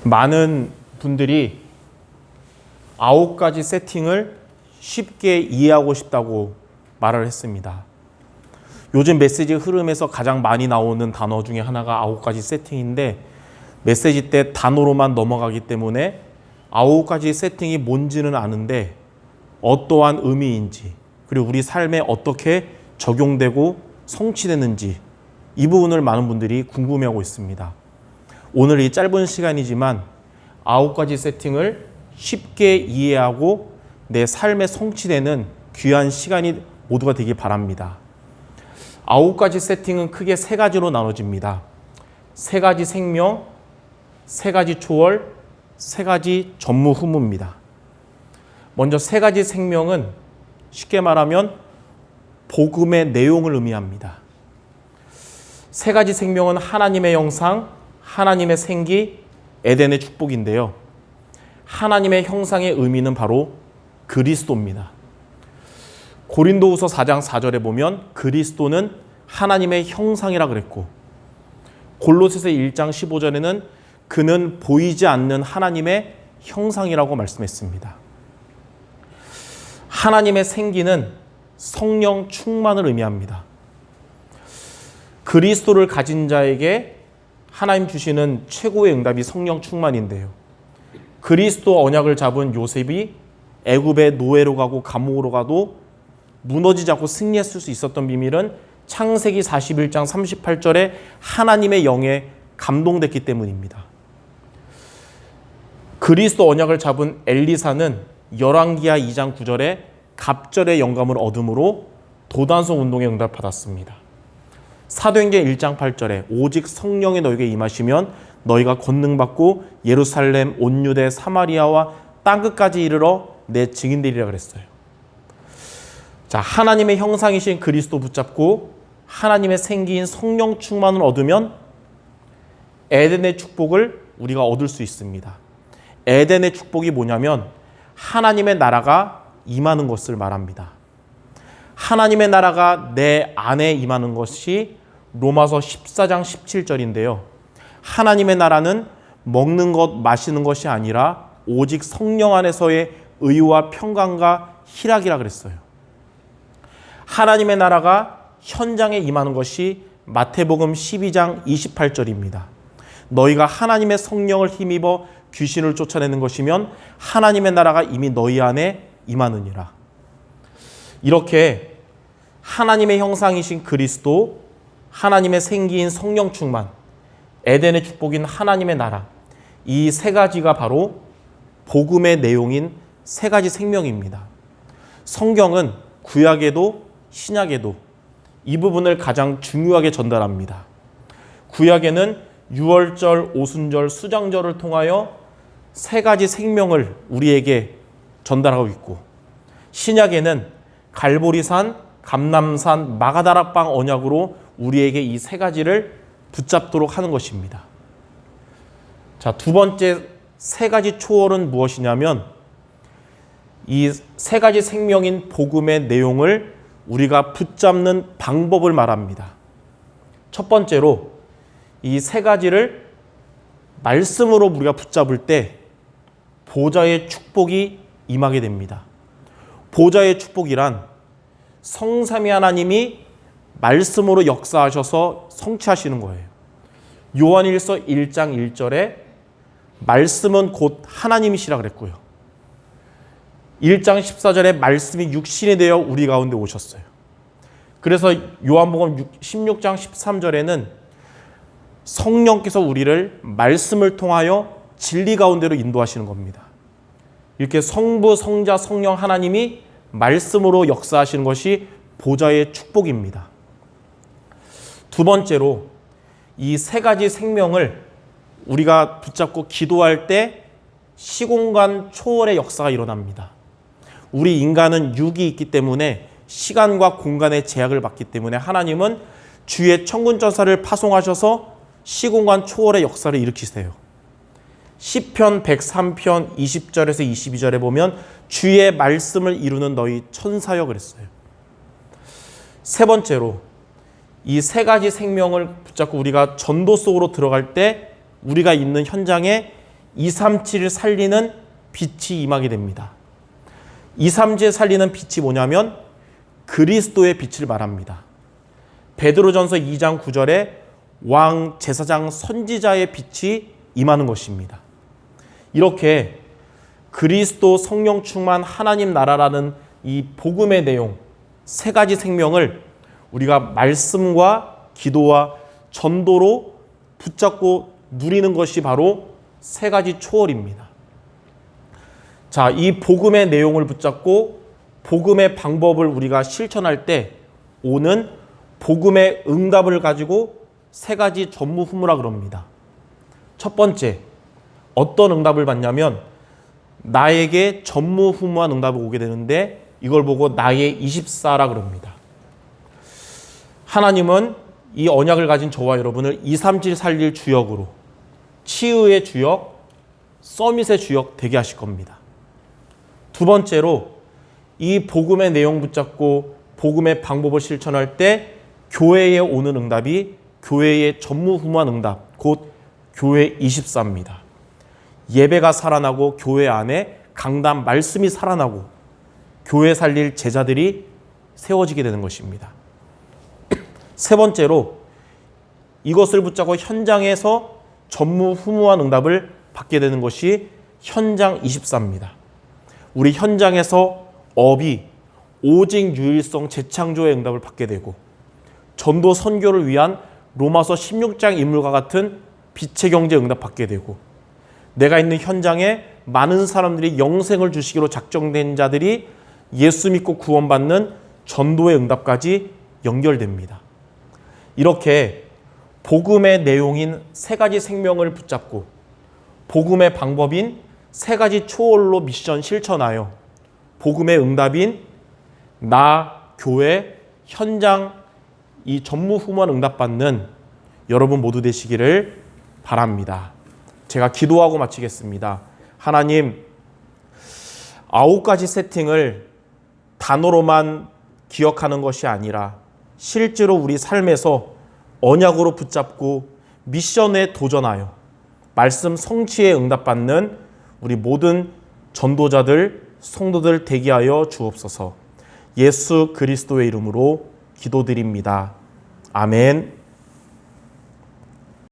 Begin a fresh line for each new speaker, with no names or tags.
많은 분들이 9가지 세팅을 쉽게 이해하고 싶다고 말을 했습니다. 요즘 메시지 흐름에서 가장 많이 나오는 단어 중에 하나가 9가지 세팅인데, 메시지 때 단어로만 넘어가기 때문에 9가지 세팅이 뭔지는 아는데 어떠한 의미인지, 그리고 우리 삶에 어떻게 적용되고 성취되는지, 이 부분을 많은 분들이 궁금해하고 있습니다. 오늘 이 짧은 시간이지만 9가지 세팅을 쉽게 이해하고 내 삶에 성취되는 귀한 시간이 모두가 되길 바랍니다. 9가지 세팅은 크게 3가지로 나눠집니다. 3가지 생명, 3가지 초월, 3가지 전무후무입니다. 먼저 3가지 생명은 쉽게 말하면 복음의 내용을 의미합니다. 3가지 생명은 하나님의 형상, 하나님의 생기, 에덴의 축복인데요. 하나님의 형상의 의미는 바로 그리스도입니다. 고린도후서 4장 4절에 보면 그리스도는 하나님의 형상이라 그랬고, 골로새서 1장 15절에는 그는 보이지 않는 하나님의 형상이라고 말씀했습니다. 하나님의 생기는 성령 충만을 의미합니다. 그리스도를 가진 자에게 하나님 주시는 최고의 응답이 성령 충만인데요. 그리스도 언약을 잡은 요셉이 애굽의 노예로 가고 감옥으로 가도 무너지지 않고 승리했을 수 있었던 비밀은 창세기 41장 38절에 하나님의 영에 감동됐기 때문입니다. 그리스도 언약을 잡은 엘리사는 열왕기하 2장 9절에 갑절의 영감을 얻음으로 도단성 운동에 응답받았습니다. 사도행전 1장 8절에 오직 성령이 너에게 임하시면 너희가 권능받고 예루살렘, 온 유대, 사마리아와 땅끝까지 이르러 내 증인되리라 그랬어요. 자, 하나님의 형상이신 그리스도 붙잡고 하나님의 생기인 성령 충만을 얻으면 에덴의 축복을 우리가 얻을 수 있습니다. 에덴의 축복이 뭐냐면 하나님의 나라가 임하는 것을 말합니다. 하나님의 나라가 내 안에 임하는 것이 로마서 14장 17절인데요. 하나님의 나라는 먹는 것, 마시는 것이 아니라 오직 성령 안에서의 의와 평강과 희락이라 그랬어요. 하나님의 나라가 현장에 임하는 것이 마태복음 12장 28절입니다. 너희가 하나님의 성령을 힘입어 귀신을 쫓아내는 것이면 하나님의 나라가 이미 너희 안에 임하느니라. 이렇게 하나님의 형상이신 그리스도, 하나님의 생기인 성령 충만, 에덴의 축복인 하나님의 나라, 이 3가지가 바로 복음의 내용인 3가지 생명입니다. 성경은 구약에도 신약에도 이 부분을 가장 중요하게 전달합니다. 구약에는 유월절, 오순절, 수장절을 통하여 3가지 생명을 우리에게 전달하고 있고, 신약에는 갈보리산, 감람산, 마가다락방 언약으로 우리에게 이 3가지를 붙잡도록 하는 것입니다. 자, 두 번째 3가지 초월은 무엇이냐면 이 3가지 생명인 복음의 내용을 우리가 붙잡는 방법을 말합니다. 첫 번째로 이 3가지를 말씀으로 우리가 붙잡을 때 보좌의 축복이 임하게 됩니다. 보좌의 축복이란 성삼위 하나님이 말씀으로 역사하셔서 성취하시는 거예요. 요한일서 1장 1절에 말씀은 곧 하나님이시라 그랬고요. 1장 14절에 말씀이 육신이 되어 우리 가운데 오셨어요. 그래서 요한복음 16장 13절에는 성령께서 우리를 말씀을 통하여 진리 가운데로 인도하시는 겁니다. 이렇게 성부, 성자, 성령 하나님이 말씀으로 역사하시는 것이 보좌의 축복입니다. 두 번째로 이 3가지 생명을 우리가 붙잡고 기도할 때 시공간 초월의 역사가 일어납니다. 우리 인간은 육이 있기 때문에 시간과 공간의 제약을 받기 때문에 하나님은 주의 천군천사를 파송하셔서 시공간 초월의 역사를 일으키세요. 시편 103편 20절에서 22절에 보면 주의 말씀을 이루는 너희 천사여 그랬어요. 세 번째로 이 3가지 생명을 붙잡고 우리가 전도 속으로 들어갈 때 우리가 있는 현장에 237을 살리는 빛이 임하게 됩니다. 237을 살리는 빛이 뭐냐면 그리스도의 빛을 말합니다. 베드로전서 2장 9절에 왕, 제사장, 선지자의 빛이 임하는 것입니다. 이렇게 그리스도 성령 충만 하나님 나라라는 이 복음의 내용, 세 가지 생명을 우리가 말씀과 기도와 전도로 붙잡고 누리는 것이 바로 세 가지 초월입니다. 자, 이 복음의 내용을 붙잡고 복음의 방법을 우리가 실천할 때 오는 복음의 응답을 가지고 세 가지 전무후무라 그럽니다. 첫 번째, 어떤 응답을 받냐면 나에게 전무후무한 응답이 오게 되는데 이걸 보고 나의 24라 그럽니다. 하나님은 이 언약을 가진 저와 여러분을 237 살릴 주역으로 치유의 주역, 서밋의 주역 되게 하실 겁니다. 두 번째로 이 복음의 내용 붙잡고 복음의 방법을 실천할 때 교회에 오는 응답이 교회의 전무후무한 응답, 곧 교회 24입니다. 예배가 살아나고 교회 안에 강단 말씀이 살아나고 교회 살릴 제자들이 세워지게 되는 것입니다. 세 번째로 이것을 붙잡고 현장에서 전무후무한 응답을 받게 되는 것이 현장 24입니다. 우리 현장에서 업이 오직 유일성 재창조의 응답을 받게 되고 전도 선교를 위한 로마서 16장 인물과 같은 빛의 경제 응답 받게 되고 내가 있는 현장에 많은 사람들이 영생을 주시기로 작정된 자들이 예수 믿고 구원받는 전도의 응답까지 연결됩니다. 이렇게 복음의 내용인 세 가지 생명을 붙잡고 복음의 방법인 세 가지 초월로 미션 실천하여 복음의 응답인 나, 교회, 현장 이 전무후무한 응답받는 여러분 모두 되시기를 바랍니다. 제가 기도하고 마치겠습니다. 하나님, 9가지 세팅을 단어로만 기억하는 것이 아니라 실제로 우리 삶에서 언약으로 붙잡고 미션에 도전하여 말씀 성취에 응답받는 우리 모든 전도자들, 성도들 되게 하여 주옵소서. 예수 그리스도의 이름으로 기도드립니다. 아멘.